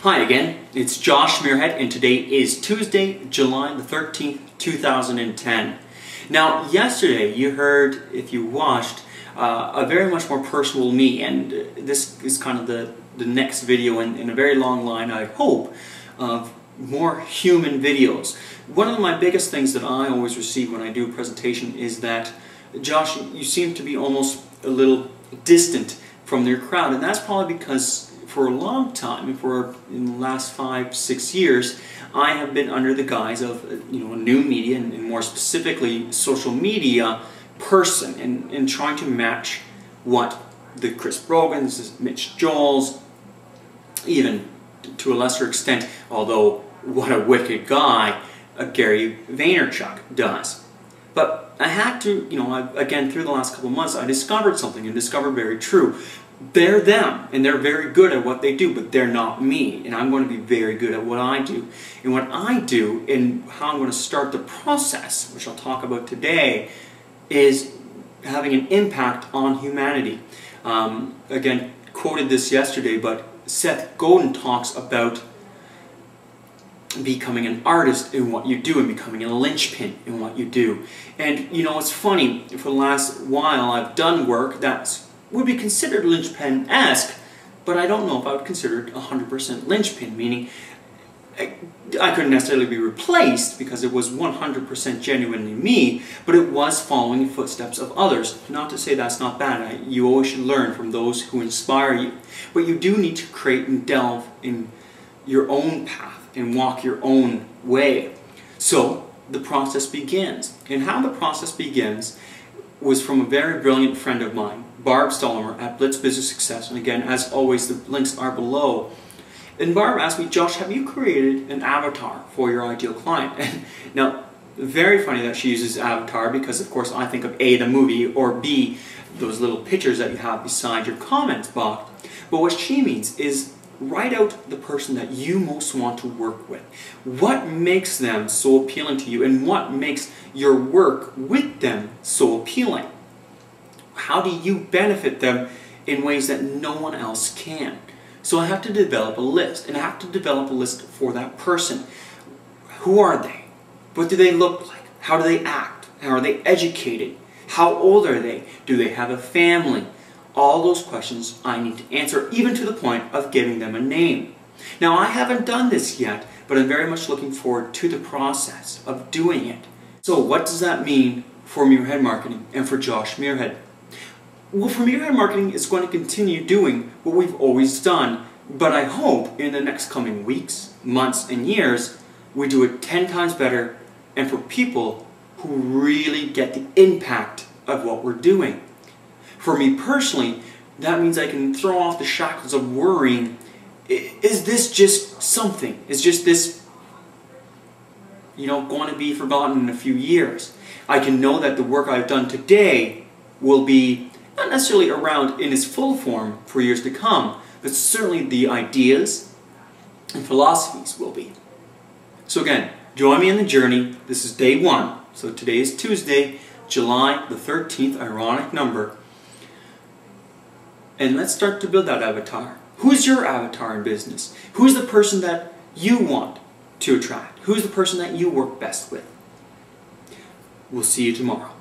Hi again, it's Josh Muirhead and today is Tuesday, July the 13th, 2010. Now yesterday you heard, if you watched, a very much more personal me, and this is kind of the next video in a very long line, I hope, of more human videos. One of my biggest things that I always receive when I do a presentation is that, Josh, you seem to be almost a little distant from your crowd, and that's probably because for a long time, in the last 5-6 years, I have been under the guise of a new media and more specifically social media person, and trying to match what the Chris Rogans, Mitch Joels, even to a lesser extent, although what a wicked guy, Gary Vaynerchuk does. But I had to, again, through the last couple of months, I discovered something and discovered very true. They're them, and they're very good at what they do, but they're not me, and I'm going to be very good at what I do. And what I do, and how I'm going to start the process, which I'll talk about today, is having an impact on humanity. Again, quoted this yesterday, but Seth Godin talks about becoming an artist in what you do and becoming a linchpin in what you do. And it's funny, for the last while I've done work that would be considered linchpin-esque, but I don't know if I would consider it 100% linchpin, meaning I couldn't necessarily be replaced because it was 100% genuinely me, but it was following the footsteps of others. Not to say that's not bad. You always should learn from those who inspire you. But you do need to create and delve in your own path and walk your own way. So the process begins. And how the process begins was from a very brilliant friend of mine, Barb Stollimer at Blitz Business Success. And again, as always, the links are below. And Barb asked me, Josh, have you created an avatar for your ideal client? And now, very funny that she uses avatar because, of course, I think of A, the movie, or B, those little pictures that you have beside your comments box. But what she means is write out the person that you most want to work with. What makes them so appealing to you, and what makes your work with them so appealing? How do you benefit them in ways that no one else can? So I have to develop a list, and I have to develop a list for that person. Who are they? What do they look like? How do they act? How are they educated? How old are they? Do they have a family? All those questions I need to answer, even to the point of giving them a name. Now, I haven't done this yet, but I'm very much looking forward to the process of doing it. So what does that mean for Muirhead Marketing and for Josh Muirhead? Well, for Muirhead Marketing, it's going to continue doing what we've always done, but I hope in the next coming weeks, months, and years, we do it 10 times better, and for people who really get the impact of what we're doing. For me personally, that means I can throw off the shackles of worrying, is this just something? Is just this, going to be forgotten in a few years? I can know that the work I've done today will be not necessarily around in its full form for years to come, but certainly the ideas and philosophies will be. So again, join me in the journey. This is day 1. So today is Tuesday, July the 13th, ironic number. And let's start to build that avatar. Who's your avatar in business? Who's the person that you want to attract? Who's the person that you work best with? We'll see you tomorrow.